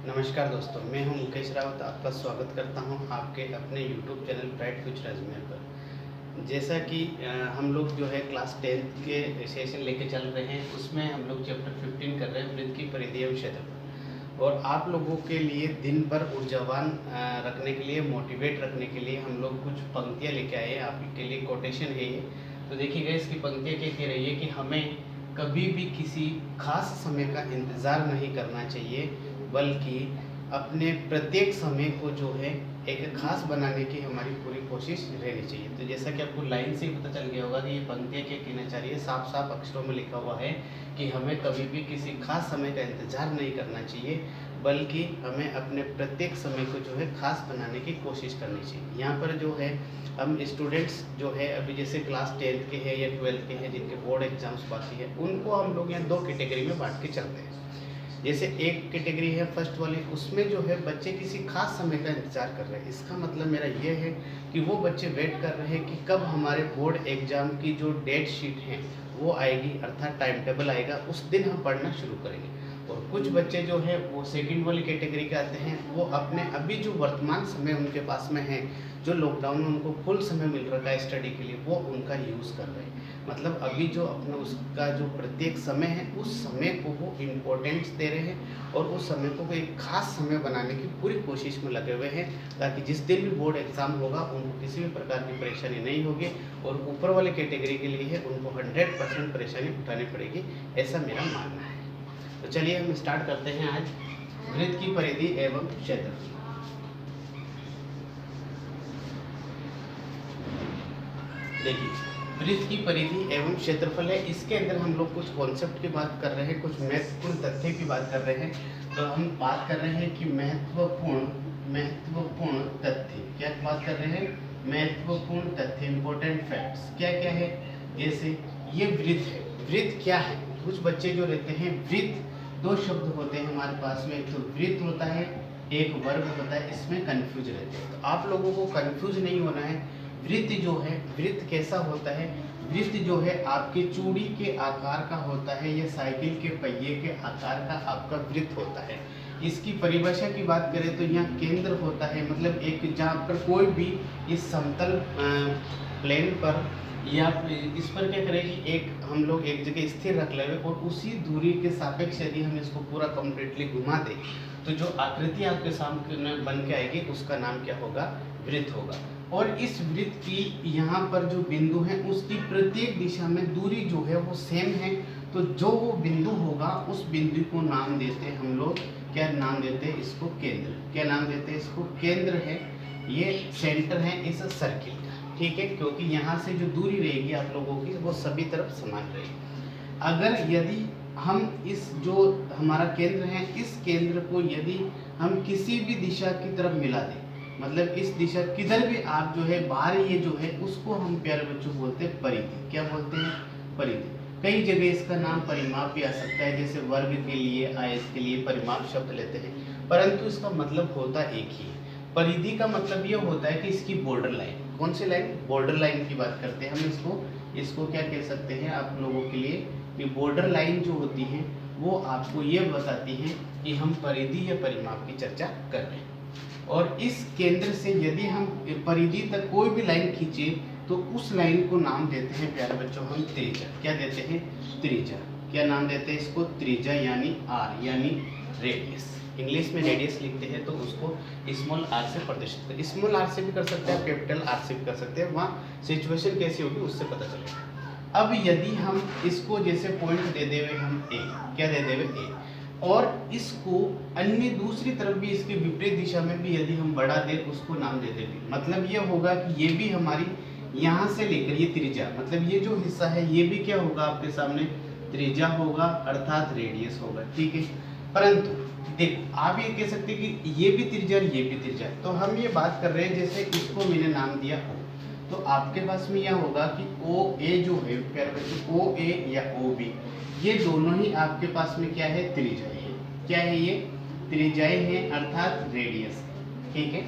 नमस्कार दोस्तों, मैं हूं मुकेश रावत। आपका स्वागत करता हूं आपके अपने YouTube channel bright future Ajmer पर। जैसा कि हम लोग जो है क्लास 10th के सेशन लेके चल रहे हैं, उसमें हम लोग चैप्टर 15 कर रहे हैं, वृत्त की परिधि एवं क्षेत्रफल। और आप लोगों के लिए दिन भर ऊर्जावान रखने के लिए, मोटिवेट रखने के लिए हम लोग कुछ पंक्तियाँ लेके आए हैं। आपके लिए कोटेशन है ये। तो देखिएगा, इसकी पंक्तियाँ क्या कह रही है कि हमें कभी भी किसी खास समय का इंतज़ार नहीं करना चाहिए, बल्कि अपने प्रत्येक समय को जो है एक खास बनाने की हमारी पूरी कोशिश रहनी चाहिए। तो जैसा कि आपको लाइन से ही पता चल गया होगा कि ये पंक्तियाँ क्या कहना चाह रही है। साफ साफ अक्षरों में लिखा हुआ है कि हमें कभी भी किसी खास समय का इंतज़ार नहीं करना चाहिए, बल्कि हमें अपने प्रत्येक समय को जो है खास बनाने की कोशिश करनी चाहिए। यहाँ पर जो है हम स्टूडेंट्स जो है अभी जैसे क्लास 10th के हैं या 12th के हैं, जिनके बोर्ड एग्जाम्स बाकी है, उनको हम लोग यहाँ 2 कैटेगरी में बांट के चलते हैं। जैसे एक कैटेगरी है फर्स्ट वाली, उसमें जो है बच्चे किसी खास समय का इंतज़ार कर रहे हैं। इसका मतलब मेरा ये है कि वो बच्चे वेट कर रहे हैं कि कब हमारे बोर्ड एग्ज़ाम की जो डेट शीट है वो आएगी, अर्थात टाइम टेबल आएगा, उस दिन हम पढ़ना शुरू करेंगे। और कुछ बच्चे जो है वो सेकंड वाली कैटेगरी के आते हैं, वो अपने अभी जो वर्तमान समय उनके पास में है, जो लॉकडाउन में उनको फुल समय मिल रहा है स्टडी के लिए, वो उनका यूज़ कर रहे हैं। मतलब अभी जो अपना उसका जो प्रत्येक समय है, उस समय को वो इम्पोर्टेंस दे रहे हैं और उस समय को एक खास समय बनाने की पूरी कोशिश में लगे हुए हैं, ताकि जिस दिन भी बोर्ड एग्ज़ाम होगा उनको किसी भी प्रकार की परेशानी नहीं होगी। और ऊपर वाले कैटेगरी के लिए है, उनको 100% परेशानी उठानी पड़ेगी, ऐसा मेरा मानना है। तो चलिए हम स्टार्ट करते हैं आज वृत्त की परिधि एवं क्षेत्रफल। देखिए, वृत्त की परिधि एवं क्षेत्रफल है, इसके अंदर हम लोग कुछ कॉन्सेप्ट की बात कर रहे हैं, कुछ महत्वपूर्ण तथ्य की बात कर रहे हैं। तो हम बात कर रहे हैं कि महत्वपूर्ण तथ्य, क्या बात कर रहे हैं? महत्वपूर्ण तथ्य, इंपॉर्टेंट फैक्ट्स क्या क्या है। जैसे ये वृत्त है, वृत्त क्या है? कुछ बच्चे जो रहते हैं, वृत्त 2 शब्द होते हैं हमारे पास में, एक तो वृत्त होता है, एक वर्ग होता है, इसमें कंफ्यूज रहते हैं। तो आप लोगों को कंफ्यूज नहीं होना है। वृत्त जो है, वृत्त कैसा होता है? वृत्त जो है आपके चूड़ी के आकार का होता है या साइकिल के पहिए के आकार का आपका वृत्त होता है। इसकी परिभाषा की बात करें तो यहाँ केंद्र होता है, मतलब एक जहाँ पर कोई भी इस समतल प्लेन पर या इस पर क्या करें कि एक हम लोग एक जगह स्थिर रख लेंगे और उसी दूरी के सापेक्ष यदि हम इसको पूरा कंप्लीटली घुमा दें, तो जो आकृति आपके सामने बन के आएगी उसका नाम क्या होगा? वृत्त होगा। और इस वृत्त की यहाँ पर जो बिंदु है, उसकी प्रत्येक दिशा में दूरी जो है वो सेम है। तो जो वो बिंदु होगा, उस बिंदु को नाम देते हैं हम लोग, क्या नाम देते हैं इसको? केंद्र। क्या नाम देते हैं इसको? केंद्र है। ये सेंटर है इस सर्किल का, ठीक है, क्योंकि यहाँ से जो दूरी रहेगी आप लोगों की, वो सभी तरफ समान रहेगी। अगर यदि हम इस जो हमारा केंद्र है, इस केंद्र को यदि हम किसी भी दिशा की तरफ मिला दें, मतलब इस दिशा किधर भी आप जो है बाहर ये जो है, उसको हम प्यारे बच्चों बोलते हैं परिधि। क्या बोलते हैं? परिधि। कई जगह इसका नाम परिमाप भी आ सकता है, जैसे वर्ग के लिए, आयत के लिए परिमाप शब्द लेते हैं, परंतु इसका मतलब होता एक ही है। परिधि का मतलब ये होता है कि इसकी बॉर्डर लाइन, कौन सी लाइन? बॉर्डर लाइन की बात करते हैं हम। इसको क्या कह सकते हैं आप लोगों के लिए कि बॉर्डर लाइन जो होती है वो आपको ये बताती है कि हम परिधि या परिमाप की चर्चा कर रहे हैं। और इस केंद्र से यदि हम परिधि तक कोई भी लाइन खींचे, तो उस लाइन को नाम देते हैं प्यारे बच्चों हम त्रिज्या। क्या देते हैं? त्रिज्या। क्या नाम देते हैं इसको? त्रिज्या, यानी आर, यानी रेडियस। इंग्लिश में रेडियस लिखते हैं तो उसको स्मॉल आर से प्रदर्शित करते हैं। स्मॉल आर से भी कर सकते हैं, कैपिटल आर से भी कर सकते हैं, वहाँ सिचुएशन कैसी होगी उससे पता चलेगा। अब यदि हम इसको जैसे पॉइंट दे देवे हम ए, क्या दे देवे? ए, और इसको अन्य दूसरी तरफ भी, इसके विपरीत दिशा में भी यदि हम बढ़ा दें, उसको नाम दे देंगे। मतलब ये होगा कि ये भी हमारी यहाँ से लेकर ये त्रिज्या, मतलब ये जो हिस्सा है ये भी क्या होगा आपके सामने? त्रिज्या होगा, अर्थात रेडियस होगा, ठीक है। परंतु देखो, आप ये कह सकते हैं कि ये भी त्रिज्या और ये भी त्रिज्या। तो हम ये बात कर रहे हैं, जैसे इसको मैंने नाम दिया O, तो आपके पास में यह होगा कि ओ ए जो है, ओ ए या ओ बी, ये दोनों ही आपके पास में क्या है? त्रिज्याएं है। क्या है ये? त्रिज्याएं हैं, अर्थात रेडियस, ठीक है।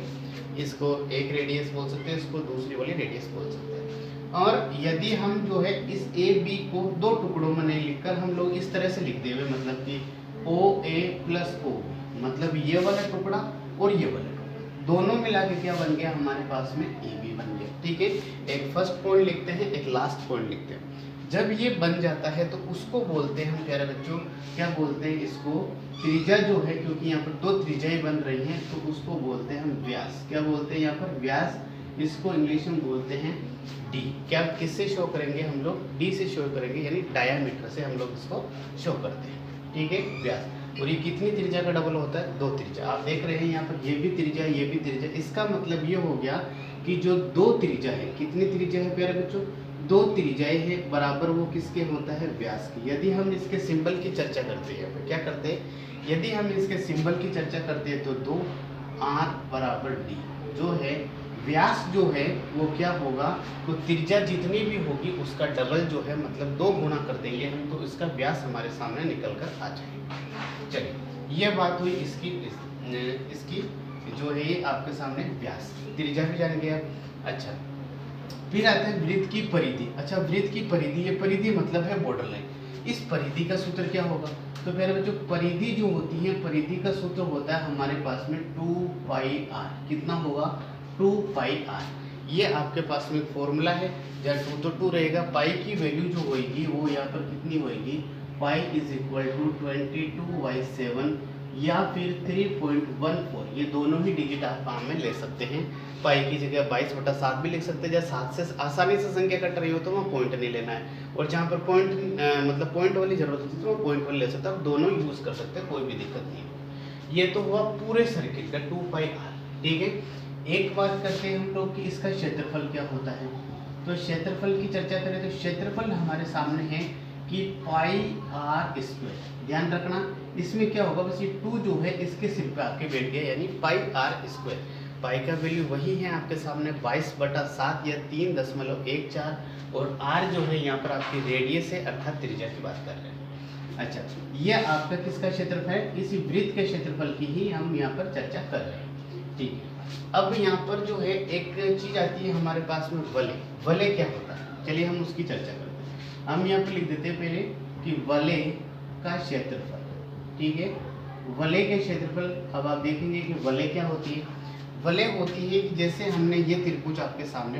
इसको एक रेडियस बोल सकते हैं, इसको दूसरी वाली रेडियस बोल सकते हैं। और यदि हम जो है इस ए बी को 2 टुकड़ों में नहीं लिखकर हम लोग इस तरह से लिख देंगे, मतलब कि ओ ए प्लस ओ, मतलब ये वाला टुकड़ा और ये वाला टुकड़ा दोनों मिला के क्या बन गया हमारे पास में ए बी बन गया। ठीक है, एक फर्स्ट पॉइंट लिखते हैं, एक लास्ट पॉइंट लिखते हैं। जब ये बन जाता है तो उसको बोलते हैं हम प्यारे बच्चों, क्या बोलते हैं इसको, त्रिज्या जो है, क्योंकि यहाँ पर दो त्रिज्याएं बन रही हैं तो उसको बोलते हैं हम व्यास। क्या बोलते हैं यहाँ पर, व्यास। इसको इंग्लिश में बोलते हैं डी। क्या किससे शो करेंगे हम लोग, डी से शो करेंगे, यानी डायामीटर से हम लोग इसको शो करते हैं। ठीक है, व्यास। और ये कितनी त्रिज्या का डबल होता है, दो त्रिज्या। आप देख रहे हैं यहाँ पर ये भी त्रिज्या, ये भी त्रिज्या। इसका मतलब ये हो गया कि जो दो त्रिज्या है, कितनी त्रिज्या है प्यारे बच्चों, दो त्रिज्याएं है, बराबर वो किसके होता है, व्यास की। यदि हम इसके सिंबल की चर्चा करते हैं, क्या करते हैं, यदि हम इसके सिंबल की चर्चा करते हैं तो दो आर बराबर डी जो है, व्यास जो है वो क्या होगा, तो त्रिज्या जितनी भी होगी उसका डबल जो है, मतलब दो गुना कर देंगे हम तो इसका व्यास हमारे सामने निकल कर आ जाएगा। चलिए, ये बात हुई इसकी जो है ये आपके सामने व्यास, त्रिज्या भी जान गया। अच्छा, फिर आता है वृत्त की परिधि। अच्छा, वृत्त की परिधि, ये परिधि मतलब है बॉर्डर लाइन। इस परिधि का सूत्र क्या होगा, तो मेरे बच्चों परिधि जो होती है, परिधि का सूत्र होता है हमारे पास में 2 पाई आर। कितना होगा, 2 पाई आर। ये आपके पास में फॉर्मूला है, जब 2 तो 2 रहेगा, पाई की वैल्यू जो होगी वो यहाँ पर कितनी होगी, पाई इज इक्वल टू 22/7 या फिर 3.14। ये दोनों ही डिजिट आप काम में ले सकते हैं। पाई की जगह 22/7 भी लिख सकते हैं। जब 7 से आसानी से संख्या कट रही हो तो वहाँ पॉइंट नहीं लेना है, और जहाँ पर पॉइंट मतलब पॉइंट वाली जरूरत होती है तो वो पॉइंट वाली ले सकते हैं। आप दोनों यूज कर सकते हैं, कोई भी दिक्कत नहीं है। ये तो हुआ पूरे सर्किल का 2 पाई आर। ठीक है, एक बात करते हैं हम लोग कि इसका क्षेत्रफल क्या होता है। तो क्षेत्रफल की चर्चा करें तो क्षेत्रफल हमारे सामने है कि पाई आर स्क्वायर। ध्यान रखना, इसमें क्या होगा, बस ये 2 जो है इसके सिर पे आके बैठ गया, यानी पाई आर स्क्वायर। पाई का वैल्यू वही है आपके सामने 22/7 या 3.14, और आर जो है यहाँ पर आपकी रेडियस है, अर्थात त्रिज्या की बात कर रहे हैं। अच्छा, ये आपका किसका क्षेत्रफल है, इसी वृत्त के क्षेत्रफल की ही हम यहाँ पर चर्चा कर रहे हैं। ठीक है, अब यहाँ पर जो है एक चीज आती है हमारे पास में, वलय। वलय क्या होता है, चलिए हम उसकी चर्चा करते हैं। हम यहाँ पर लिख देते हैं पहले कि वलय का क्षेत्रफल। ठीक है, वलय के क्षेत्रफल। अब आप देखेंगे कि वलय क्या होती है। वलय होती है कि जैसे हमने ये त्रिभुज आपके सामने,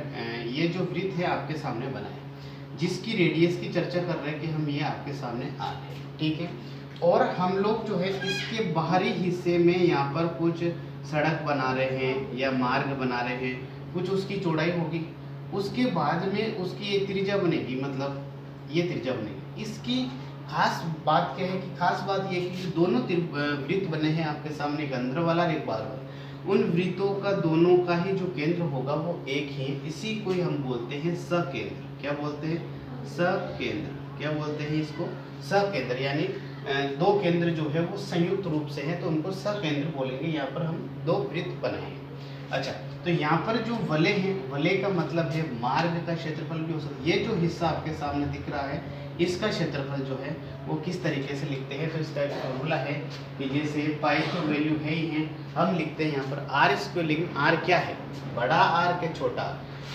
ये जो वृत्त है आपके सामने बनाया, जिसकी रेडियस की चर्चा कर रहे हैं कि हम ये आपके सामने आ रहे हैं। ठीक है, और हम लोग जो है इसके बाहरी हिस्से में यहाँ पर कुछ सड़क बना रहे हैं या मार्ग बना रहे हैं, कुछ उसकी चौड़ाई होगी, उसके बाद में उसकी एक त्रिज्या बनेगी, मतलब ये त्रिज्या बनेगी। इसकी खास बात क्या है कि खास बात ये है कि दोनों वृत्त बने हैं आपके सामने, एक अंदर वाला और एक बाहर वाला। उन वृत्तों का दोनों का ही जो केंद्र होगा वो एक ही है। इसी को हम बोलते हैं सकेंद्र। क्या बोलते हैं, सकेंद्र। क्या बोलते हैं इसको, सकेंद्र। यानी दो केंद्र जो है वो संयुक्त रूप से है तो उनको सकेंद्र बोलेंगे। यहाँ पर हम दो वृत्त बनाए। अच्छा, तो यहाँ पर जो वलय है, वलय का मतलब है मार्ग का क्षेत्रफल भी हो सकता है। ये जो हिस्सा आपके सामने दिख रहा है इसका क्षेत्रफल जो है वो किस तरीके से लिखते हैं, तो इसका एक फॉर्मूला है कि जैसे पाई की वैल्यू है ही है, हम लिखते हैं यहाँ पर आर स्क्वायर। लेकिन आर क्या है, बड़ा आर के छोटा।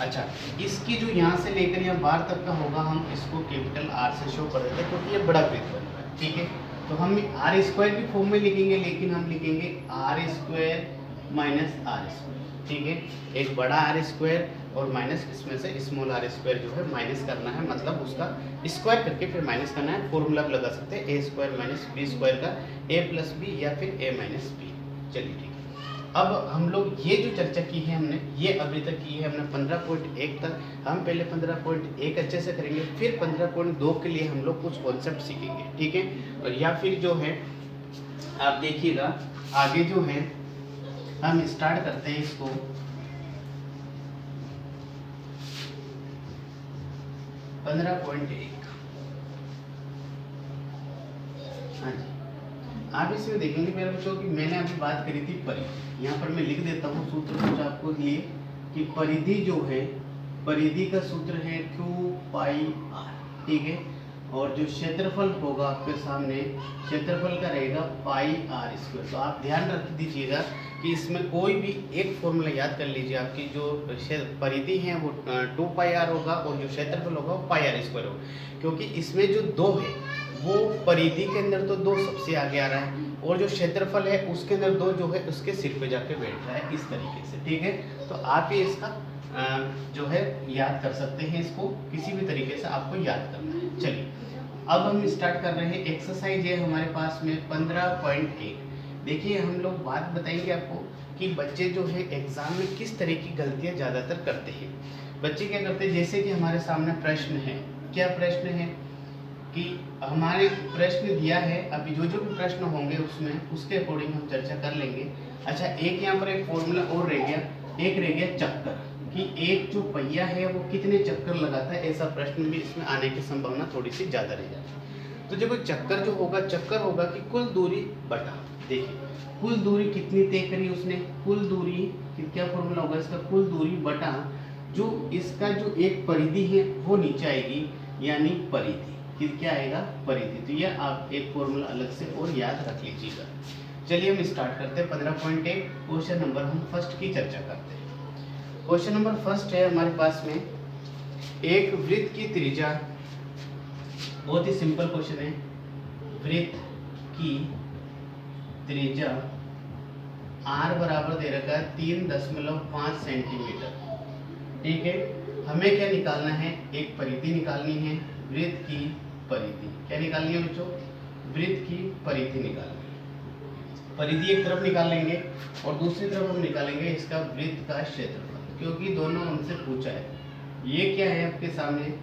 अच्छा, इसकी जो यहाँ से लेकर यहाँ बाहर तक का होगा हम इसको कैपिटल आर से शो कर देते हैं क्योंकि ये बड़ा वृत्त बन रहा है। ठीक है, तो हम आर स्क्वायर की फॉर्म में लिखेंगे, लेकिन हम लिखेंगे R square minus R square. ठीक है, एक बड़ा आर स्क्वायर और माइनस इसमें से स्मॉल आर स्क्वायर जो है माइनस करना है, मतलब उसका स्क्वायर करके फिर माइनस करना है। फॉर्मूला लगा सकते हैं ए स्क्वायर माइनस बी स्क्वायर का, ए प्लस बी या फिर ए माइनस बी। चलिए ठीक है, अब हम लोग ये जो चर्चा की है हमने, ये अभी तक की है हमने 15.1 तक। हम पहले 15.1 अच्छे से करेंगे, फिर 15.2 के लिए हम लोग कुछ कॉन्सेप्ट सीखेंगे। ठीक है, और या फिर जो है आप देखिएगा आगे जो है हम स्टार्ट करते हैं इसको 15.1। हाँ जी, आप इसमें देखेंगे मेरे बच्चों कि मैंने अभी बात करी थी परिधि। यहाँ पर मैं लिख देता हूँ सूत्र कुछ आपको लिए कि परिधि जो है, परिधि का सूत्र है 2 पाई आर। ठीक है, और जो क्षेत्रफल होगा आपके सामने, क्षेत्रफल का रहेगा पाई आर स्क्वायर। तो आप ध्यान रख दीजिएगा कि इसमें कोई भी एक फॉर्मूला याद कर लीजिए। आपकी जो परिधि है वो 2 पाई आर होगा और जो क्षेत्रफल होगा वो पाई आर स्क्वायर होगा, क्योंकि इसमें जो दो है वो परिधि के अंदर तो 2 सबसे आगे आ रहा है, और जो क्षेत्रफल है उसके अंदर 2 जो है उसके सिर पे जाके बैठ रहा है, इस तरीके से। ठीक है, तो आप ये इसका जो है याद कर सकते हैं, इसको किसी भी तरीके से आपको याद करना है। चलिए अब हम स्टार्ट कर रहे हैं। एक्सरसाइज है हमारे पास में 15.1। देखिए हम लोग बात बताएंगे आपको कि बच्चे जो है एग्जाम में किस तरह की गलतियां ज़्यादातर करते हैं। बच्चे क्या करते हैं, जैसे कि हमारे सामने प्रश्न है, क्या प्रश्न है कि हमारे प्रश्न दिया है, अभी जो भी प्रश्न होंगे उसमें उसके अकॉर्डिंग हम चर्चा कर लेंगे। अच्छा, एक यहाँ पर एक फॉर्मूला और रह गया, एक रह गया चक्कर, कि एक जो पहिया है वो कितने चक्कर लगाता है, ऐसा प्रश्न भी इसमें आने की संभावना थोड़ी सी ज़्यादा रह जाती है। तो जब चक्कर जो होगा, चक्कर होगा कि कुल दूरी बटा, देखिए कुल दूरी कितनी तय करी उसने, कुल दूरी क्या फॉर्मूला होगा इसका, कुल दूरी बटा जो इसका जो एक परिधि है वो नीचे आएगी, यानी परिधि कि क्या आएगा, परिधि। तो यह आप एक फॉर्मूला अलग से और याद रख लीजिएगा। चलिए हम स्टार्ट करते हैं 15.1 क्वेश्चन नंबर हम फर्स्ट की चर्चा करते हैं। क्वेश्चन नंबर फर्स्ट है हमारे पास में, एक वृत्त की त्रिज्या, बहुत ही सिंपल क्वेश्चन है, वृत्त की त्रिज्या r बराबर दे रखा है 3.5 सेंटीमीटर। ठीक है, हमें क्या निकालना है, एक परिधि निकालनी है, वृत्त की परिधि। क्या निकालनी है बच्चों, वृत्त की परिधि निकालनी है। परिधि एक तरफ निकाल लेंगे और दूसरी तरफ हम निकालेंगे इसका वृत्त का क्षेत्रफल, क्योंकि दोनों हमसे पूछा है। ये क्या है आपके सामने,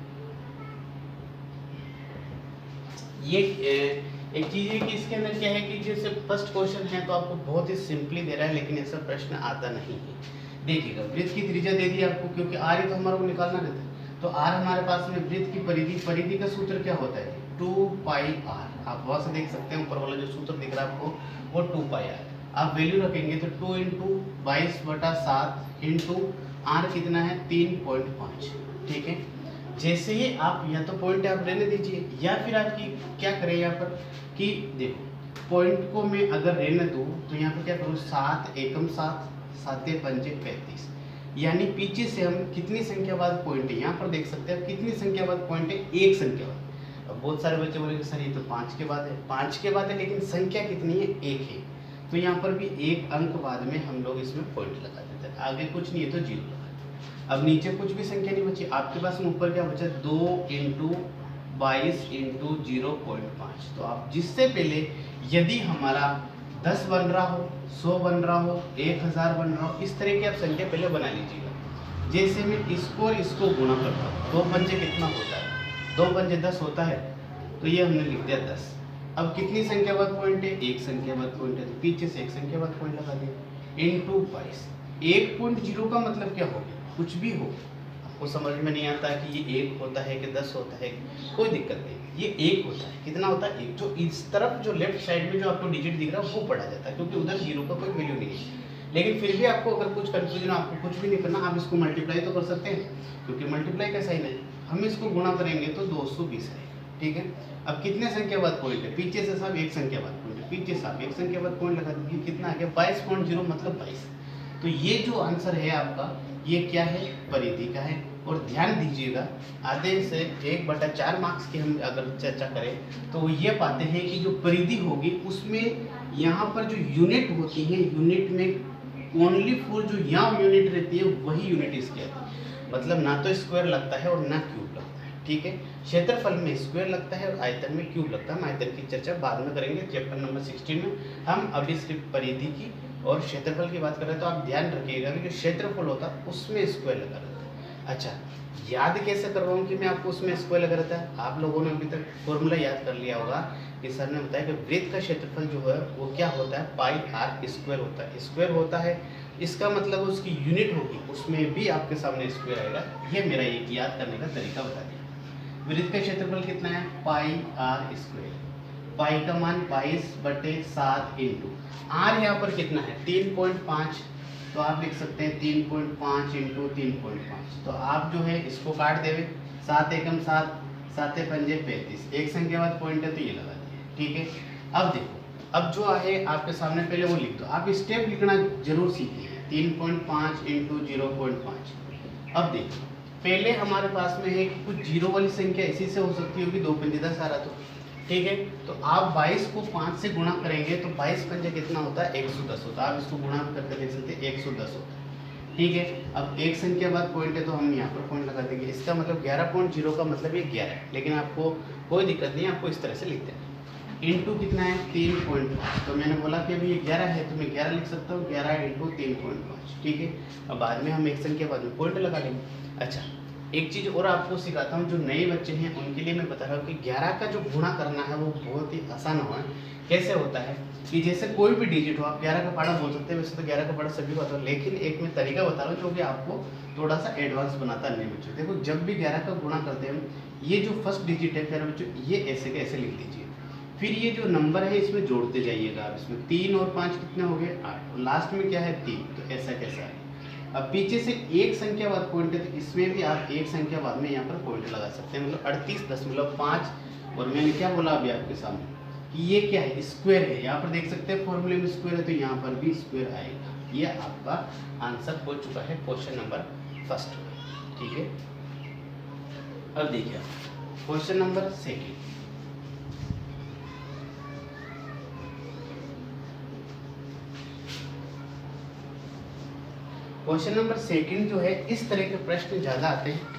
ये एक चीज है कि इसके अंदर क्या है कि जैसे फर्स्ट क्वेश्चन है तो आपको बहुत ही सिंपली दे रहा है, लेकिन ऐसा प्रश्न आता नहीं है। देखिएगा वृत्त की त्रिज्या दे दी आपको, क्योंकि आर ही तो हमारे को निकालना रहता है। तो आर हमारे पास में, वृत्त की परिधि, परिधि का सूत्र क्या होता है, 2πr। आप वहां से देख सकते हैं, ऊपर वाला जो सूत्र दिख रहा है आपको वो 2πr। आप वैल्यू रखेंगे तो 2 × 22/7 इंटू आर कितना है 3.5। ठीक है, जैसे ही आप या तो पॉइंट आप रहने दीजिए, या फिर आपकी क्या करें यहाँ पर कि देखो पॉइंट को मैं अगर रहने दूँ तो यहाँ पर क्या करूँ, 7 एकम 7, 7 पंजे 35, यानी पीछे से हम कितनी संख्या बाद पॉइंट है, यहाँ पर देख सकते हैं कितनी संख्या बाद पॉइंट है, एक संख्या बाद। अब बहुत सारे बच्चे बोलेंगे सर ये तो 5 के बाद है, 5 के बाद है, लेकिन संख्या कितनी है, एक है। तो यहाँ पर भी एक अंक बाद में हम लोग इसमें पॉइंट लगा देते हैं, आगे कुछ नहीं है तो 0 लगा। अब नीचे कुछ भी संख्या नहीं बची आपके पास में, ऊपर क्या बचा, 2 × 22 × 0.5। तो आप जिससे पहले यदि हमारा 10 बन रहा हो, 100 बन रहा हो, 1000 बन रहा हो, इस तरह की आप संख्या पहले बना लीजिएगा। जैसे मैं इसको और इसको गुणा करता हूँ, 2 पंजे कितना होता है, 2 पंजे 10 होता है, तो ये हमने लिख दिया 10। अब कितनी संख्या बाद पॉइंट है, एक संख्या बाद पॉइंट है, तो पीछे से एक संख्या बाद पॉइंट लगा दिया, इंटू 22। 1.0 का मतलब क्या हो गया, कुछ भी हो, आपको समझ में नहीं आता कि ये 1 होता है कि 10 होता है, कोई दिक्कत नहीं, ये 1 होता है। कितना होता है, 1। जो इस तरफ जो लेफ्ट साइड में जो आपको डिजिट दिख रहा है वो पढ़ा जाता है, क्योंकि उधर 0 का कोई वैल्यू नहीं है। लेकिन फिर भी आपको अगर कुछ कंफ्यूजन, आपको कुछ भी नहीं करना, आप इसको मल्टीप्लाई तो कर सकते हैं, क्योंकि मल्टीप्लाई का साइन है। हम इसको गुणा करेंगे तो 220 है। ठीक है, अब कितने संख्या बाद पॉइंट है, पीछे से साहब एक संख्या बाद पॉइंट है, पीछे साहब एक संख्या बाद पॉइंट लगा दीजिए, कितना आ गया 22.0 मतलब 22। तो ये जो आंसर है आपका, ये क्या है, परिधि का है। और ध्यान दीजिएगा, आधे से 1/4 मार्क्स की हम अगर चर्चा करें तो ये पाते हैं कि जो परिधि होगी उसमें यहाँ पर जो यूनिट होती है, यूनिट में ओनली फॉर जो यहाँ यूनिट रहती है वही यूनिट इसकी आती है। मतलब ना तो स्क्वायर लगता है और ना क्यूब लगता है। ठीक है, क्षेत्रफल में स्क्वायर लगता है और आयतन में क्यूब लगता है। हम आयतन की चर्चा बाद में करेंगे चैप्टर नंबर 16 में। हम अभी सिर्फ परिधि की और क्षेत्रफल की बात कर रहे हैं, तो आप ध्यान रखिएगा कि जो क्षेत्रफल होता है उसमें स्क्वायर लगा रहता है। अच्छा, याद कैसे कर रहा हूँ कि मैं आपको उसमें स्क्वायर लगा रहता है, आप लोगों ने अभी तक फॉर्मूला याद कर लिया होगा कि सर ने बताया कि वृत्त का क्षेत्रफल जो है वो क्या होता है, πr² होता है। स्क्वायर होता है, इसका मतलब उसकी यूनिट होगी, उसमें भी आपके सामने स्क्वायर आएगा। ये मेरा एक याद करने का तरीका बता दिया। वृत्त का क्षेत्रफल कितना है, πr²। पाई का मान 22/7 इंटू आर यहाँ पर कितना है 3.5, तो आप लिख सकते हैं 3.5 इंटू 3.5। तो आप जो है इसको काट देवे, 7 एकम 7, 7 पंजे 35, एक संख्या बाद पॉइंट है तो ये लगा दिए। ठीक है, अब देखो, अब जो है आपके सामने पहले वो लिख दो, आप स्टेप लिखना जरूर सीखिए। 3.5 इंटू 0.5। अब देखो, पहले हमारे पास में है कि कुछ जीरो वाली संख्या इसी से हो सकती होगी, 2 पंजे 10 आ रहा, तो ठीक है। तो आप 22 को 5 से गुणा करेंगे तो 22 पंजे कितना होता है 110 होता है। आप इसको गुणा करके देख सकते हैं 110 होता है, ठीक है। अब एक संख्या बाद पॉइंट है तो हम यहाँ पर पॉइंट लगा देंगे। इसका मतलब 11.0 का मतलब ये 11 है, लेकिन आपको कोई दिक्कत नहीं है, आपको इस तरह से लिखते हैं। इंटू कितना है 3.5, तो मैंने बोला कि अभी ये 11 है तो मैं 11 लिख सकता हूँ, 11 इंटू 3.5, ठीक है। अब बाद में हम एक संख्या बाद में पॉइंट लगा लेंगे। अच्छा, एक चीज़ और आपको सिखाता हूँ, जो नए बच्चे हैं उनके लिए मैं बता रहा हूँ कि 11 का जो गुणा करना है वो बहुत ही आसान हुआ है। कैसे होता है कि जैसे कोई भी डिजिट हो, आप 11 का पढ़ा बोल सकते हैं, वैसे तो 11 का पढ़ा सभी को आता है, लेकिन एक मैं तरीका बता रहा हूँ जो कि आपको थोड़ा सा एडवांस बनाता है नए बच्चों। देखो, जब भी 11 का गुणा करते हैं, ये जो फर्स्ट डिजिट है प्यारे बच्चों, ये ऐसे के ऐसे लिख दीजिए। फिर ये जो नंबर है इसमें जोड़ते जाइएगा आप। इसमें 3 और 5 कितने हो गए 8, और लास्ट में क्या है 3, तो ऐसा कैसा है। अब पीछे से एक संख्या बाद पॉइंट है तो इसमें भी आप एक संख्या बाद में यहाँ पर पॉइंट लगा सकते हैं, मतलब 38.5। और मैंने क्या बोला अभी आपके सामने कि ये क्या है, स्क्वायर है। यहाँ पर देख सकते हैं फॉर्मूले में स्क्वायर है तो यहाँ पर भी स्क्वायर आएगा। ये आपका आंसर हो चुका है क्वेश्चन नंबर फर्स्ट, ठीक है। अब देखिए question number second. Question number second जो है, इस तरह के प्रश्न ज्यादा आते हैं।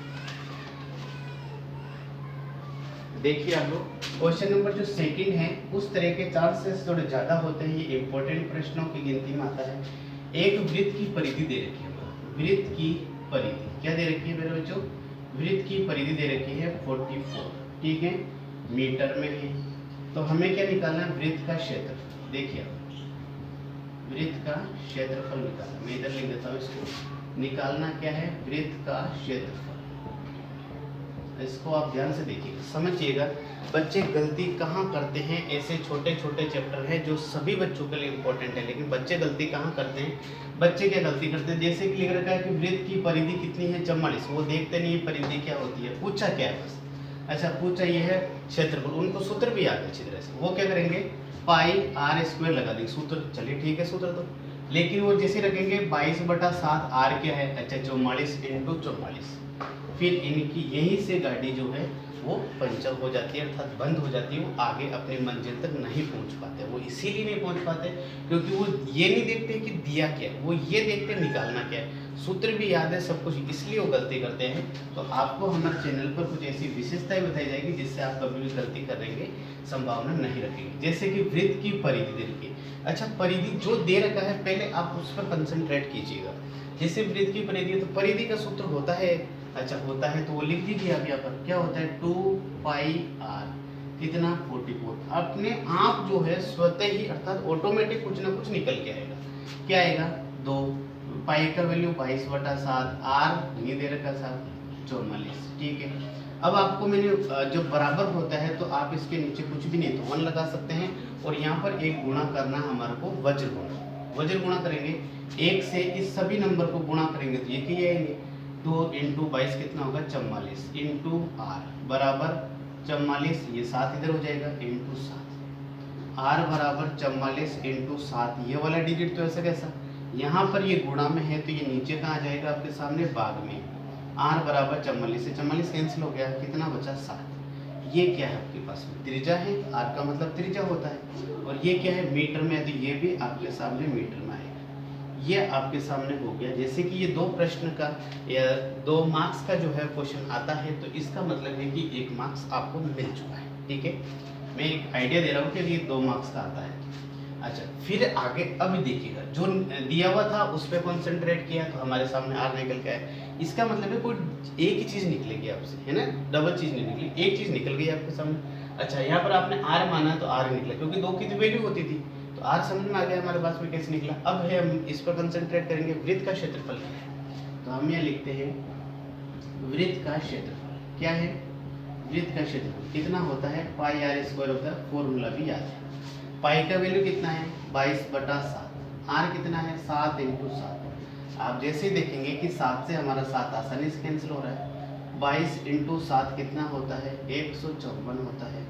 देखिए आप लोग, क्वेश्चन नंबर जो सेकंड है उस तरह के चांसेस थोड़े ज्यादा होते हैं। ये इंपॉर्टेंट प्रश्नों की गिनती में आता है। एक वृत्त की परिधि दे रखी है, वृत्त की परिधि क्या दे रखी है मेरे बच्चों, वृत्त की परिधि दे रखी है 44, ठीक है, मीटर में है। तो हमें क्या निकालना है, वृत्त का क्षेत्रफल। देखिए वृत्त का क्षेत्रफल निकालना, मैं इधर लिख देता हूँ इसको। निकालना क्या है, वृत्त का क्षेत्रफल। इसको आप ध्यान से देखिएगा, समझिएगा। बच्चे गलती कहाँ करते हैं, ऐसे छोटे छोटे चैप्टर हैं जो सभी बच्चों के लिए इंपॉर्टेंट है, लेकिन बच्चे गलती कहाँ करते हैं। बच्चे क्या गलती करते हैं, जैसे कि लिख रखा है कि वृत्त की परिधि कितनी है 44, वो देखते नहीं है परिधि क्या होती है, पूछा क्या है बस। अच्छा, पूछा ये है क्षेत्रफल, उनको सूत्र भी याद है अच्छी तरह से। वो क्या करेंगे, पाई आर स्क्वायर लगा देंगे सूत्र। चलिए ठीक है सूत्र तो, लेकिन वो जैसे रखेंगे 22/7 आर क्या है, अच्छा 44 इंटू 44। फिर इनकी यहीं से गाड़ी जो है वो पंचर हो जाती है, अर्थात बंद हो जाती है। वो आगे अपनी मंजिल तक नहीं पहुंच पाते। वो इसीलिए नहीं पहुंच पाते क्योंकि वो ये नहीं देखते कि दिया क्या है, वो ये देखते निकालना क्या है। सूत्र भी याद है सब कुछ, इसलिए वो गलती करते हैं। तो आपको हमारे चैनल पर कुछ ऐसी विशेषताएं बताई जाएगी जिससे आप कभी भी गलती करने की संभावना नहीं रखेंगे। जैसे कि वृत्त की परिधि दे रखी है। अच्छा, परिधि जो दे रखा है पहले आप उस पर कंसंट्रेट कीजिएगा। जैसे वृत्त की परिधि है तो परिधि का सूत्र होता है, अच्छा होता है तो वो लिख दीजिए आप यहाँ पर। क्या होता है 2 पाई आर, कितना 44। अपने आप जो है स्वतः ही अर्थात ऑटोमेटिक कुछ ना कुछ निकल के आएगा। क्या आएगा 2, पाई का वैल्यू 22/7, आर नहीं दे रखा 44, ठीक है। अब आपको मैंने जब बराबर होता है तो आप इसके नीचे कुछ भी नहीं तो 1 लगा सकते हैं, और यहाँ पर एक गुणा करना हमारे को वज्र गुणा। वज्र गुणा करेंगे 1 से इस सभी नंबर को गुणा करेंगे तो ये क्या आएंगे 2 इंटू 22 कितना होगा 44 इंटू आर बराबर 44, ये 7 इधर हो जाएगा इंटू 7। आर बराबर 44 इंटू 7, ये वाला डिजिट तो ऐसा कैसा, यहाँ पर ये गुणा में है तो ये नीचे कहाँ आ जाएगा आपके सामने भाग में। आर बराबर 44 से 44 कैंसिल हो गया, कितना बचा 7। ये क्या है आपके पास में त्रिज्या है, आर का मतलब त्रिज्या होता है, और ये क्या है मीटर में है तो ये भी आपके सामने मीटर में आएगा। ये आपके सामने हो गया। जैसे कि ये 2 प्रश्न का या 2 मार्क्स का जो है क्वेश्चन आता है तो इसका मतलब है कि 1 मार्क्स आपको मिल चुका है, ठीक है। मैं एक आइडिया दे रहा हूँ कि ये 2 मार्क्स का आता है। अच्छा, फिर आगे अब देखिएगा, जो दिया हुआ था उस पर कॉन्सेंट्रेट किया तो हमारे सामने आर निकल के आया। इसका मतलब है कोई एक ही चीज़ निकलेगी आपसे, है ना, डबल चीज़ नहीं निकली, एक चीज़ निकल गई आपके सामने। अच्छा, यहाँ पर आपने आर माना तो आर निकला, क्योंकि 2 की तो वैल्यू होती थी तो आर समझ में आ गया हमारे पास में कैसे निकला। अब है हम इस पर कंसंट्रेट करेंगे, वृत्त का क्षेत्रफल क्या है। तो हम यहाँ लिखते हैं वृत्त का क्षेत्रफल क्या है, वृत्त का क्षेत्रफल कितना होता है पाई आर स्क्वायर होता है, फॉर्मूला भी याद है। पाई का वैल्यू कितना है 22/7, आर कितना है 7 इंटू 7। आप जैसे ही देखेंगे कि 7 से हमारा 7 आसानी से कैंसिल हो रहा है। 22 इंटू 7 कितना होता है 154 होता है,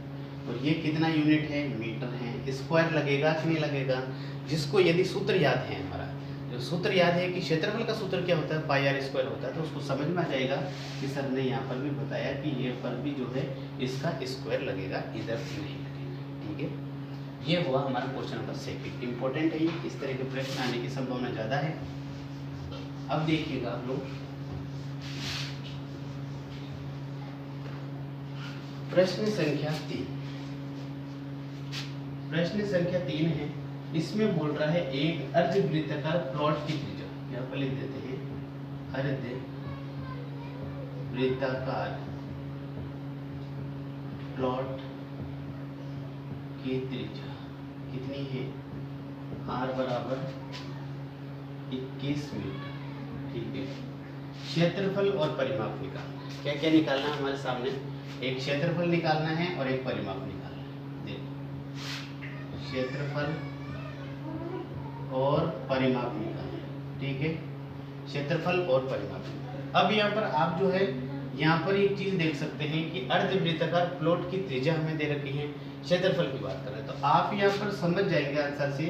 और ये कितना यूनिट है मीटर है। स्क्वायर लगेगा कि नहीं लगेगा, जिसको यदि सूत्र याद है, हमारा जो सूत्र याद है कि क्षेत्रफल का सूत्र क्या होता है पाई आर स्क्वायर होता है, तो उसको समझ में आ जाएगा कि सर ने यहाँ पर भी बताया कि ये पर भी जो है इसका स्क्वायर लगेगा, इधर नहीं लगेगा। ठीक है, ये हुआ हमारा क्वेश्चन नंबर 2। इंपॉर्टेंट है ये, इस तरह के प्रश्न आने की संभावना ज़्यादा है। अब देखिएगा आप लोग प्रश्न संख्या 3। प्रश्न संख्या 3 है, इसमें बोल रहा है एक अर्धवृत्ताकार प्लॉट की त्रिज्या, यहाँ पर लिख देते हैं अर्धवृत्ताकार प्लॉट की त्रिज्या कितनी है, r बराबर 21 मीटर, ठीक है। क्षेत्रफल और परिमाप निकालना, क्या क्या निकालना है हमारे सामने, एक क्षेत्रफल निकालना है और एक परिमाप निकालना है। देखो क्षेत्रफल और परिमाप निकालना है, ठीक है, क्षेत्रफल और परिमाप। अब यहाँ पर आप जो है यहाँ पर एक चीज देख सकते हैं कि अर्धवृत्ताकार प्लॉट की त्रिज्या हमें दे रखी है, क्षेत्रफल की बात कर रहे हैं, तो आप यहाँ पर समझ जाएंगे आंसर से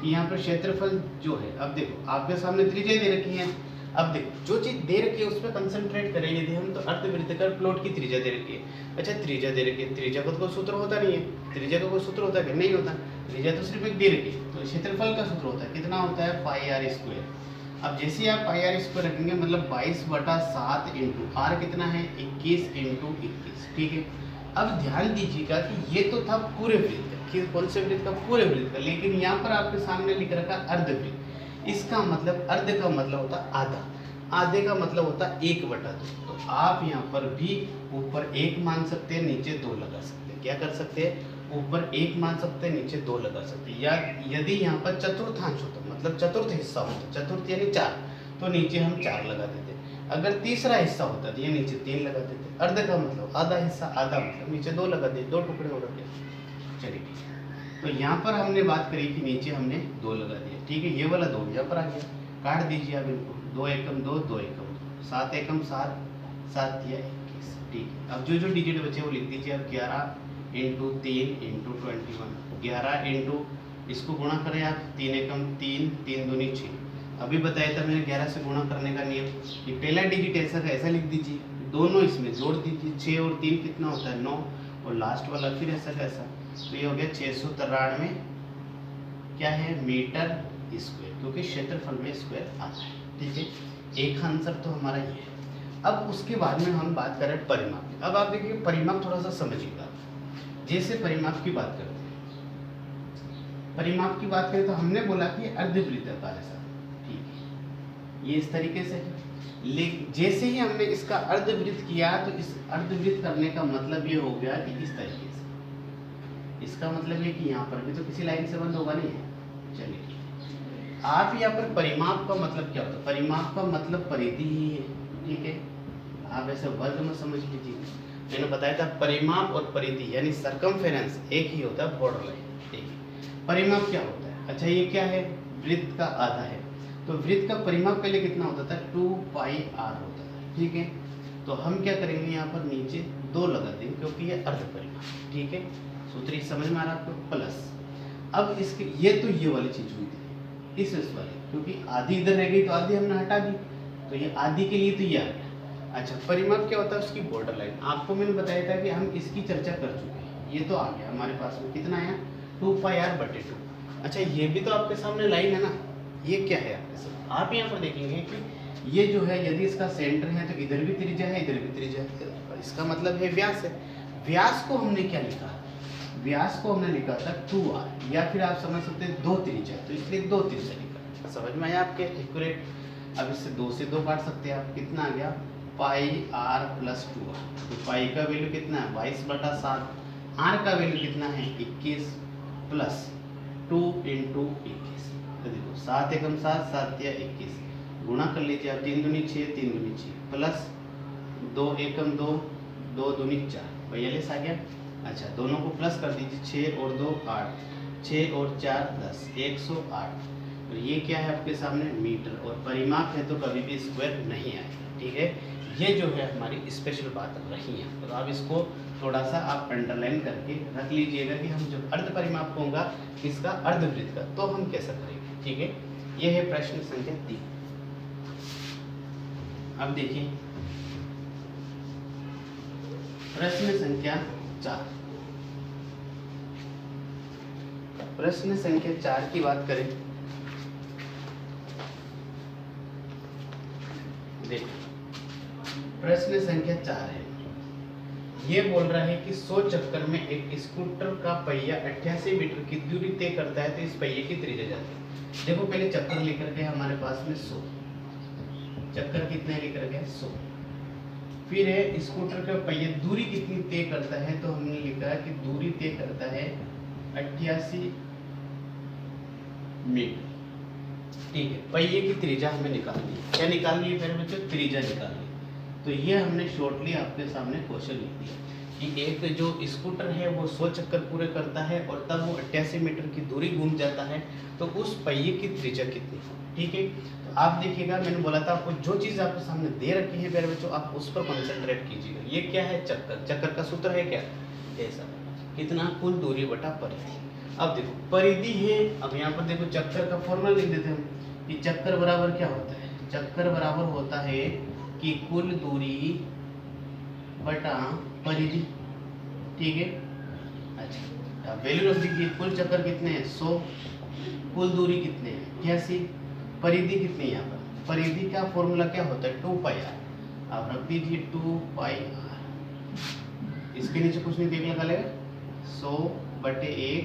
कि यहाँ पर क्षेत्रफल जो है, अब देखो आपके सामने त्रिज्या दे रखी है। अब देखो जो चीज दे रखी है उस पर कंसंट्रेट करेंगे यदि हम, तो अर्धवृत्ताकार प्लॉट की त्रिज्या दे रखी है। अच्छा त्रिज्या दे रखी है, त्रिज्या का तो कोई सूत्र होता नहीं है, त्रिज्या का कोई सूत्र होता है कि नहीं होता, त्रिज्या तो सिर्फ एक दे रखी है। तो क्षेत्रफल का सूत्र होता है, कितना होता है पाई r स्क्वायर। अब जैसे आप पाई r स्क्वायर रखेंगे मतलब 22/7 इंटू r कितना है 21 इंटू 21, ठीक है। अब ध्यान दीजिएगा कि ये तो था पूरे वृत्त का, कि कौन से वृत्त का, पूरे वृत्त का, लेकिन यहाँ पर आपके सामने लिख रखा अर्धवृत्त। इसका मतलब अर्ध का मतलब होता आधा, आधे का मतलब होता 1/2। तो आप यहाँ पर भी ऊपर 1 मान सकते हैं, नीचे 2 लगा सकते हैं। क्या कर सकते हैं, ऊपर 1 मान सकते हैं, नीचे 2 लगा सकते हैं। या यदि यहाँ पर चतुर्थांश होता मतलब चतुर्थ हिस्सा होता, चतुर्थ यानी 4, तो नीचे हम 4 लगा देते। अगर तीसरा हिस्सा होता तो ये नीचे 3 लगा देते। अर्ध का मतलब आधा हिस्सा, आधा मतलब नीचे 2 लगा देते, 2 टुकड़े हो रखे। चलिए ठीक है, तो यहाँ पर हमने बात करी कि नीचे हमने 2 लगा दिया, ठीक है। ये वाला 2 यहाँ पर आ गया, काट दीजिए आप इनको, 2 एकम 2, 2 एकम 2, 7 एकम 7, 7 या 21, ठीक है। अब जो जो डिजिट बचे वो लिख दीजिए। अब 11 इंटू 3 इंटू 21, 11 इंटू इसको गुणा करें आप, 3 एकम 3, 3 दूनी 6। अभी बताया था मैंने 11 से गुणा करने का नियम, ये पहला डिजिट ऐसा का ऐसा लिख दीजिए, दोनों इसमें जोड़ दीजिए, 6 और 3 कितना होता है 9, और लास्ट वाला फिर ऐसा कैसा, तो ये हो गया 693 क्या है मीटर स्क्वायर, क्योंकि क्षेत्रफल में स्क्वायर आता है, ठीक है। एक आंसर तो हमारा ये है। अब उसके बाद में हम बात करें परिमाप। अब आप देखिए परिमाप थोड़ा सा समझिएगा। जैसे परिमाप की बात करते हैं, परिमाप की बात करें तो हमने बोला कि अर्धवृत्ताकार है, ठीक है, ये इस तरीके से है। लेकिन जैसे ही हमने इसका अर्धवृत्त किया तो इस अर्धवृत्त करने का मतलब ये हो गया कि इस तरीके से, इसका मतलब ये कि यहाँ पर भी तो किसी लाइन से बंद होगा नहीं है। चलिए आप यहाँ पर परिमाप का मतलब क्या होता है, परिमाप का मतलब परिधि ही है, ठीक है। आप ऐसे वर्ग में समझ लीजिए, मैंने बताया था परिमाप और परिधि यानी सर्कमफेरेंस एक ही होता है, बॉर्डर लाइन, ठीक है। परिमाप क्या होता है, अच्छा ये क्या है, वृत्त का आधा है, तो वृत्त का परिमाप पहले कितना होता था 2 पाई r होता था, ठीक है। तो हम क्या करेंगे यहाँ पर नीचे 2 लगा देंगे क्योंकि ये अर्ध परिमाप, ठीक है। सूत्र समझ में आ रहा है आपको, प्लस अब इसके ये तो ये वाली चीज हुई थी इस वाले, क्योंकि आधी इधर रह गई तो आधी हमने हटा दी, तो ये आधी के लिए तो ये आ गया। अच्छा परिमाप क्या होता है, उसकी बॉर्डर लाइन, आपको मैंने बताया था कि हम इसकी चर्चा कर चुके हैं। ये तो आ गया हमारे पास में, कितना आया 2 पाई r/2। अच्छा ये भी तो आपके सामने लाइन है ना, ये क्या है आपके सामने, आप यहाँ पर देखेंगे कि ये जो है यदि इसका सेंटर है तो इधर भी त्रिज्या है, इधर भी त्रिज्या है, इसका मतलब है व्यास है। व्यास को हमने क्या लिखा, व्यास को हमने लिखा था 2r, या फिर आप समझ सकते हैं 2 त्रिज्या, तो इसलिए 2 त्रिज्या लिखा। समझ में आया आपके एक्यूरेट। अब इससे 2 से 2 काट सकते हैं आप, कितना आ गया पाई r प्लस 2r। तो पाई का वैल्यू कितना है 22/7, r का वैल्यू कितना है 21 प्लस 2 इंटू 21, तो देखो 7 एकम 7, 7 या 21, गुणा कर लीजिए आप, 3 दूनी 6, 3 दूनी 6 प्लस 2 एकम 2, 2 दूनी 4, 42 आ गया। अच्छा दोनों को प्लस कर दीजिए, 6 और 2 8, 6 और 4 10, 108। तो ये क्या है आपके सामने मीटर, और परिमाप है तो कभी भी स्क्वायर नहीं आएगा, ठीक है। ये जो है हमारी स्पेशल बात रही है, तो आप इसको थोड़ा सा आप अंडरलाइन करके रख लीजिएगा कि हम जब अर्ध परिमाप होगा किसका, अर्धवृत्त का, तो हम कैसा करेंगे, ठीक है। ये है प्रश्न संख्या 3। अब देखिए प्रश्न संख्या 4। प्रश्न संख्या 4 की बात करें, देखो प्रश्न संख्या 4 है। ये बोल रहा है कि 100 चक्कर में एक स्कूटर का पहिया 88 मीटर की दूरी तय करता है, तो इस पहिए की त्रिज्या जाती है। देखो पहले चक्कर लेकर के हमारे पास में 100 चक्कर कितने लेकर गए 100, फिर है स्कूटर का पहिया दूरी कितनी तय करता है, तो हमने लिखा कि दूरी तय करता है 88 मीटर। ठीक है, पहिए की त्रिज्या हमें निकालनी है। क्या निकालनी है मेरे बच्चों? त्रिज्या निकालनी है। तो ये हमने शॉर्टली आपके सामने क्वेश्चन लिख दिया कि एक जो स्कूटर है वो 100 चक्कर पूरे करता है और तब वो 88 मीटर की दूरी घूम जाता है, तो उस पहिए की त्रिज्या कितनी है। ठीक है, तो आप देखिएगा, मैंने बोला था आपको जो चीज़ आपके सामने दे रखी है मेरे बच्चों, आप उस पर कंसंट्रेट कीजिएगा। ये क्या है? चक्कर। चक्कर का सूत्र है क्या? ऐसा, कितना कुल दूरी बटा परिधि। अब देखो परिधि है, अब यहाँ पर देखो चक्कर का फॉर्मूला लिख देते हैं कि चक्कर बराबर क्या होता है? चक्कर बराबर होता है कि कुल दूरी बटा परिधि। ठीक है, अच्छा वैल्यू रख दीजिए। कुल चक्कर कितने हैं? 100। कुल दूरी कितने हैं? 88। परिधि कितनी है यहाँ पर? परिधि का फॉर्मूला क्या होता है? 2πr। आप रख दीजिए 2πr। इसके नीचे कुछ नहीं देख लगा लेगा, 100/1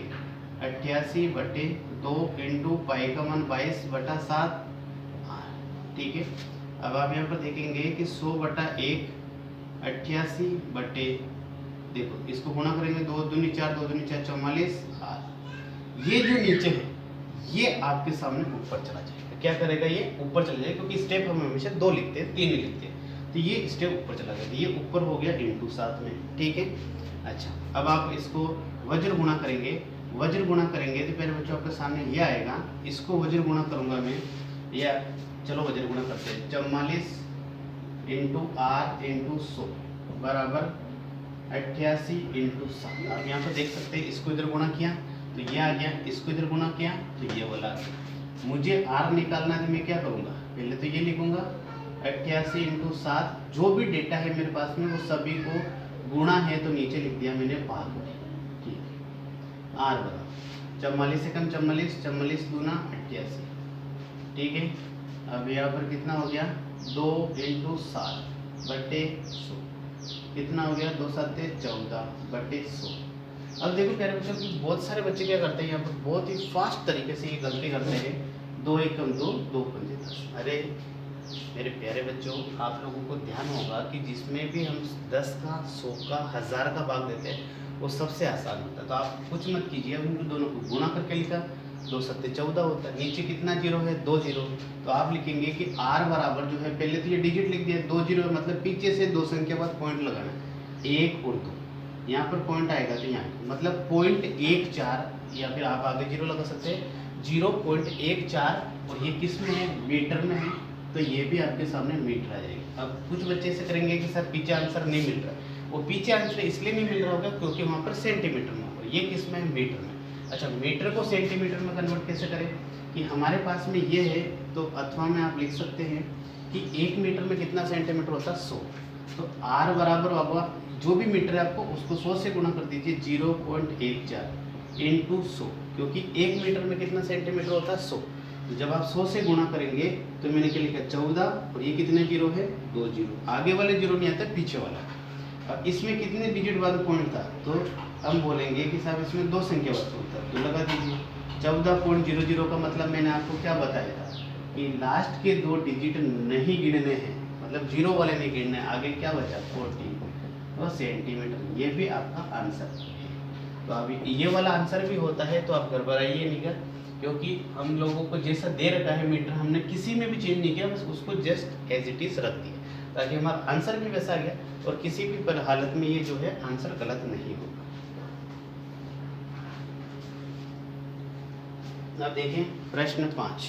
88/2 इंटू पाई का मान 22/7। ठीक है, अब आप यहाँ पर देखेंगे कि 100/1 88 देखो इसको गुणा करेंगे, 2 दूनी 4 2 दूनी 4 44 r। ये जो नीचे है ये आपके सामने ऊपर चला जाएगा। क्या करेगा? ये ऊपर चला जाएगा, क्योंकि स्टेप हम हमेशा 2 लिखते हैं, 3 नहीं लिखते हैं। तो ये स्टेप ऊपर चला गया, ये ऊपर हो गया इंटू 7 में। ठीक है, अच्छा अब आप इसको वज्र गुणा करेंगे। वज्र गुणा करेंगे तो पहले बच्चों आपके सामने ये आएगा, इसको वज्र गुणा करूंगा मैं, या चलो वज्र गुणा करते हैं। 44 इंटू r इंटू 100 बराबर 88 इंटू 7। आप यहाँ पर देख सकते हैं, इसको इधर गुणा किया तो ये आ गया, इसको इधर गुणा किया तो ये वाला आ गया। मुझे r निकालना है तो मैं क्या करूँगा? पहले तो ये लिखूंगा 88 इंटू 7। जो भी डेटा है मेरे पास में वो सभी को गुणा है तो नीचे लिख दिया मैंने भाग में। ठीक है, r बराबर 44 से कम 44, 44 दूना 88। ठीक है, अब यहाँ पर कितना हो गया? 2 इंटू 7/100 कितना हो गया? 2 7 14/100। अब देखो प्यारे बच्चों कि बहुत सारे बच्चे क्या करते हैं, यहाँ पर बहुत ही फास्ट तरीके से ये गलती करते हैं। 2 1 2 2 5 10। अरे मेरे प्यारे बच्चों, आप लोगों को ध्यान होगा कि जिसमें भी हम 10 का 100 का 1000 का भाग देते हैं वो सबसे आसान होता है। तो आप कुछ मत कीजिए, अब उनको दोनों को गुणा करके लिखा, 2 7 14 होता है। नीचे कितना जीरो है? 2 जीरो। तो आप लिखेंगे कि r बराबर जो है, पहले तो ये डिजिट लिख दिया 2 जीरो, मतलब पीछे से 2 संख्या बाद पॉइंट लगाना, 1 और 2। यहाँ पर पॉइंट आएगा तो यहाँ मतलब 0.14, या फिर आप आगे जीरो लगा सकते हैं 0.14। और ये किस में है? मीटर में है, तो ये भी आपके सामने मीटर आ जाएगा। अब कुछ बच्चे ऐसे करेंगे कि सर पीछे आंसर नहीं मिल रहा, वो पीछे आंसर इसलिए नहीं मिल रहा होगा क्योंकि वहाँ पर सेंटीमीटर में होगा, ये किस में है? मीटर में। अच्छा मीटर को सेंटीमीटर में कन्वर्ट कैसे करें? कि हमारे पास में ये है, तो अथवा में आप लिख सकते हैं कि 1 मीटर में कितना सेंटीमीटर होता है? 100। तो r बराबर होगा, जो भी मीटर है आपको उसको 100 से गुणा कर दीजिए, 0.14 इंटू 100, क्योंकि 1 मीटर में कितना सेंटीमीटर होता है? 100। तो जब आप 100 से गुणा करेंगे तो मैंने क्या लिखा? 14, और ये कितने जीरो है? 2 जीरो। आगे वाले जीरो नहीं आता, पीछे वाला। और इसमें कितने डिजिट बाद पॉइंट था? तो हम बोलेंगे कि साहब इसमें 2 संख्या बाद पॉइंट था, तो लगा दीजिए 14.00 का मतलब मैंने आपको क्या बताया था कि लास्ट के 2 डिजिट नहीं गिनने हैं, मतलब जीरो वाले नहीं गिनने, आगे क्या बचा? 40 तो सेंटीमीटर। ये भी आपका आंसर है। तो अभी ये वाला आंसर भी होता है, तो आप घबराइए नहीं कर, क्योंकि हम लोगों को जैसा दे रखा है मीटर, हमने किसी में भी चेंज नहीं किया, बस उसको जस्ट एज इट इज रख दिया, ताकि हमारा आंसर भी वैसा आ गया और किसी भी हालत में ये जो है आंसर गलत नहीं होगा। अब देखें प्रश्न 5।